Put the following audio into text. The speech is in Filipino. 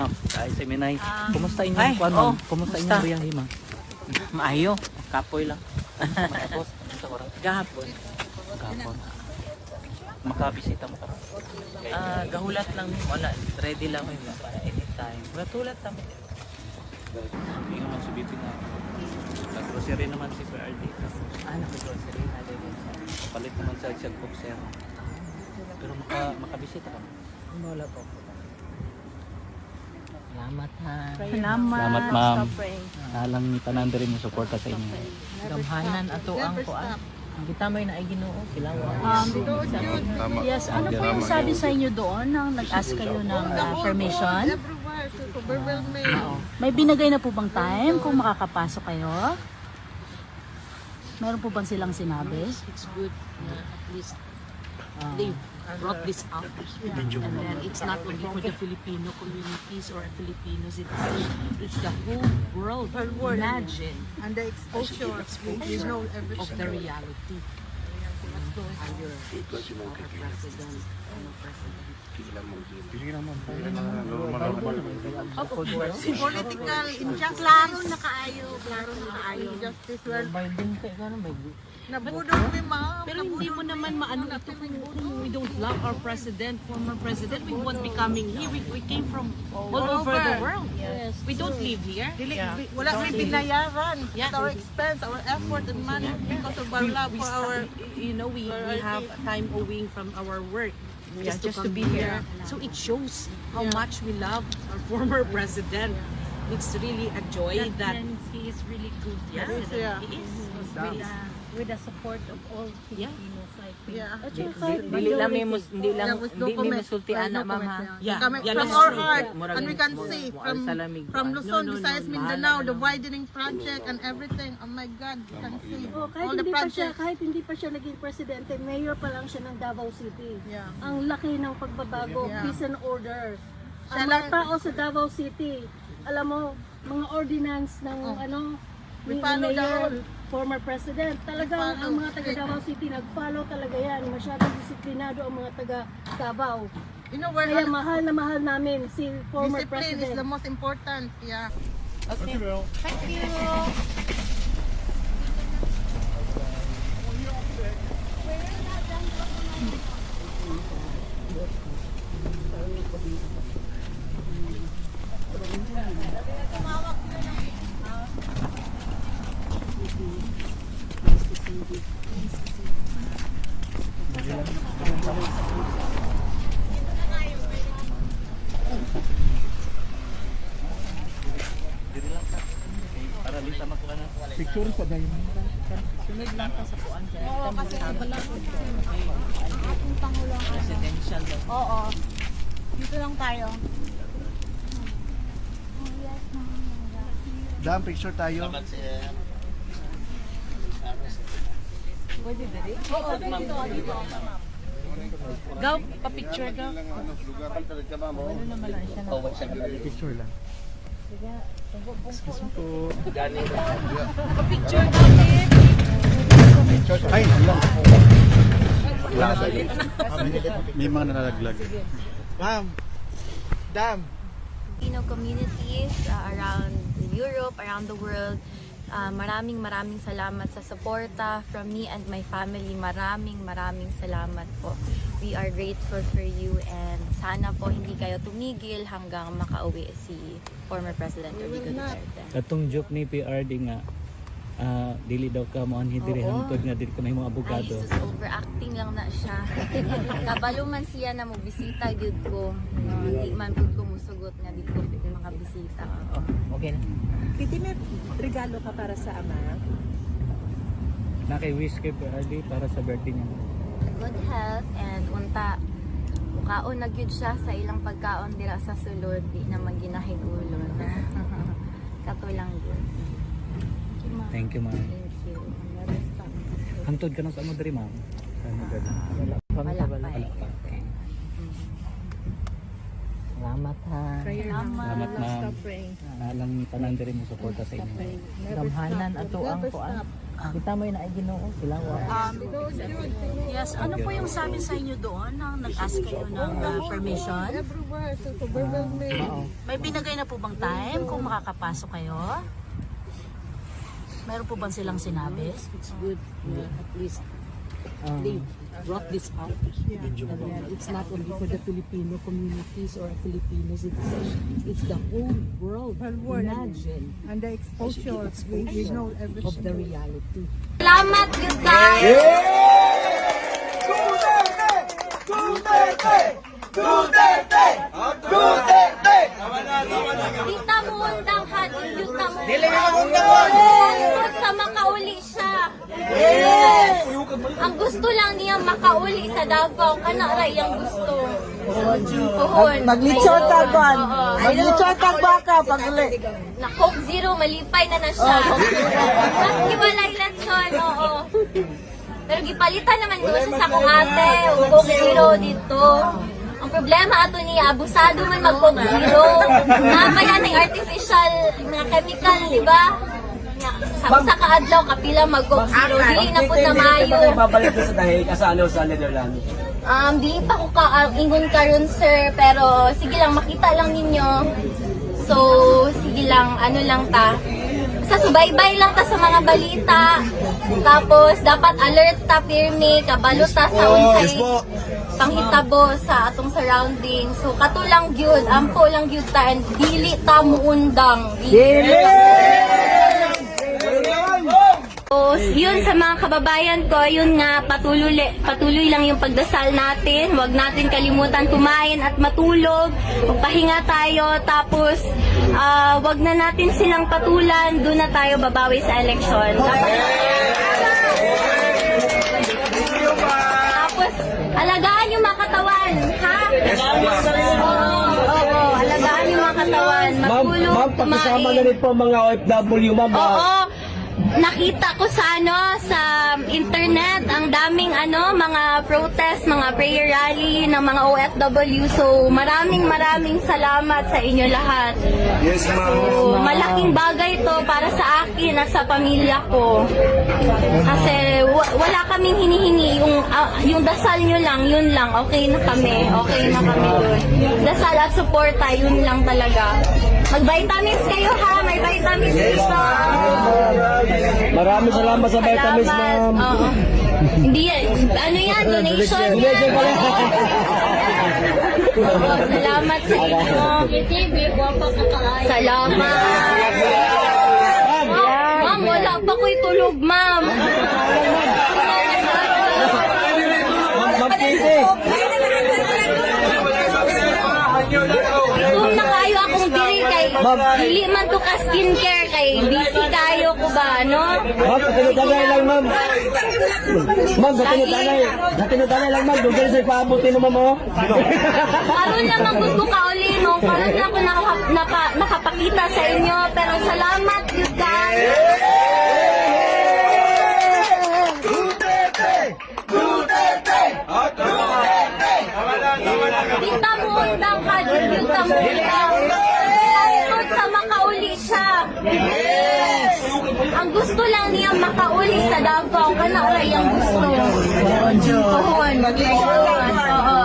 Ah, ay si Minay. Kumusta Ay, inyong kuan, ma'am? Kumusta kumusta? inyong biyahe, ma'am? Maayo, kapoy lang. Tapos, sa oras Gahapon. kapon. Makabisita mo karon. Gahulat lang wala. Ready lang ko para anytime. Gatulat kami. Yung mga subitin na. Nag-grocery naman si PRD. Nag-grocery na din. Palit naman sa boxer. Pero makabisita ka. Wala po. Salamat ha. Salamat, ma'am. Alang tanan diri mo suporta sa inyo. Gamhanan ato ang kuan. Kita may na ay Ginoo kilawa. Yes, ano po yung sabi sa inyo doon nang nag-ask kayo ng permission? May binigay na po bang time kung makakapasok kayo? Meron po bang silang sinabi? It's good na at least they brought this up. And then it's not only for the Filipino communities or Filipinos, it's the whole world. Imagine And the exposure, you know everything. of the reality. Under our president, Political injustice. Klaro na kaayo. Injustice well. Biden kay gano may Nabudol mi ma'am. Pero hindi mo naman maano ito kung we don't love our president, former president, we won't be coming here. We came from all over the world. Yes. We don't live here. Wala may binayaran. Yeah. At our expense, our effort and money because of our love for our... You know, we have time owing from our work just to be here. So it shows how much we love our former president. It's really a joy that he is really good president. Yeah. He is. with the support of all Filipinos, I think. Yeah. dili lang may hindi lang Yeah, with hindi may comment. musultian na No ma'am comment, ha. yeah. Coming Yeah, from that's our true. heart, Murag- and we can murag- see murag sa lamig. from Luzon, No, Visayas, no, Mindanao, the widening project and everything. Oh my God, you can see Oh, all the projects. kahit hindi pa siya naging presidente, mayor pa lang siya ng Davao City. Yeah. Ang laki ng pagbabago, Yeah. peace and order. Siya Ang lang- mga tao sa Davao City, alam mo, mga ordinance ng We ni follow the mayor, rule. former president. Talagang follow. ang mga taga Davao City nag-follow talaga yan. Masyadong disiplinado ang mga taga Davao. You know where Kaya mahal na mahal namin si former discipline is president. the most important. Yeah. Diri lang sa. Para di sa makuha na. Presidential daw. Oo. Dito lang tayo. Dam, picture tayo. Gaw, pa-picture gaw. Picture lang. Pa-picture gaw din. Ay, lang. May mga nalalaglag. Ma'am, Dam. Filipino communities around Europe, around the world. Maraming salamat sa suporta from me and my family. Maraming salamat po. We are grateful for you and sana po hindi kayo tumigil hanggang makauwi si former President Rodrigo Duterte. Katong joke ni PRD nga dili daw ka mo anhi diri Oo. hangtod nga dili ka may mga Ay, abogado. sus, overacting lang na siya. Kabalo man siya na mo bisita gyud ko. No, hindi man pud ko musugot nga di ko makabisita. Okay na. Piti, may regalo ka para sa ama? Na kay wish kay PRD para sa birthday niya. Good health and unta mukaon na gyud siya sa ilang pagkaon dira sa sulod di na maginahigulon. Kato lang gyud. Thank you, ma'am. Thank you. Hangtod ka na sa amo diri, ma'am. Sana ba? Wala pa eh. Okay. Salamat ha. Salamat, ma'am. Alang tanan diri mo suporta sa inyo. Gamhanan ato ang kuan. Kita mo yun ay Ginoo sila. Yes, ano po yung sabi sa inyo doon nang nag-ask kayo ng permission? Everywhere, so government may. May binigay na po bang time kung makakapasok kayo? Meron po bang silang sinabi? It's good. At least they brought this out. And then it's not only for the Filipino communities or Filipino citizens. It's the whole world. Imagine And the exposure, we know everything. of the reality. Salamat, you guys! Dita mo undang hadin, yuta mo. Dili ka undang sa makauli siya. Yes! Ang gusto lang niya makauli sa Davao, kana ra iyang gusto. Puhon. Maglitsyon ka, Juan. Maglitsyon ka, baka, paguli. Na Coke Zero, malipay na siya. Maski wala eleksyon, oo. Pero gipalitan naman doon sa sakong ate, o Coke Zero dito. Ang problema ato niya, abusado man mag Coke Zero. Namaya na yung artificial mga chemical, di ba? Sa kaadlaw, kapila mag Coke Zero. Dili na po na mayo. Babalik ko sa dahil kasano sa Netherlands. Di pa ko ingon karon sir, pero sige lang, makita lang ninyo. So, sige lang, ano lang ta. Sa subaybay lang ta sa mga balita. Tapos, dapat alert ta, pirmi, kabalo ta sa unsay panghitabo sa atong surrounding. So, kato lang gyud, ampo lang gyud ta, and dili ta muundang. So, yun sa mga kababayan ko, yun nga, patuloy lang yung pagdasal natin. Huwag natin kalimutan kumain at matulog. Magpahinga tayo, tapos huwag na natin silang patulan. Doon na tayo babawi sa eleksyon. Tapos, alagaan yung mga katawan, ha? Oo, alagaan yung mga katawan. Matulog, Ma'am, pakisama na rin po mga OFW, ma'am. Oo. Nakita ko sa sa internet ang daming mga protest, mga prayer rally ng mga OFW. So maraming salamat sa inyo lahat. Yes, ma'am. So, malaking bagay to para sa akin at sa pamilya ko. Kasi wala kaming hinihingi, yung dasal nyo lang, yun lang, okay na kami doon. Dasal at suporta, yun lang talaga. Mag-vitamins kayo ha, may vitamins dito. Maraming salamat sa vitamins, ma'am. Oo. Hindi yan, donation yan. Salamat sa inyo. Salamat. Ma'am, wala pa ko'y tulog, ma'am. Ma'am Kitty. Kung na kayo akong diri kay dili man to ka skincare kay busy kayo ko ba, no? Ma'am, sa tinutanay lang, ma'am. Ma'am, sa tinutanay lang, ma'am. Doon sa ipaabutin mo, ma'am, oh. Karon lang ang gusto ka uli, no? Karon lang ako nakapakita sa inyo, pero salamat you guys. Dita mo undang ka, dita mo undang. Tungkol sa makauli siya. Ang gusto lang niya makauli sa Davao, kana ora iyang gusto. Pohon. Oo.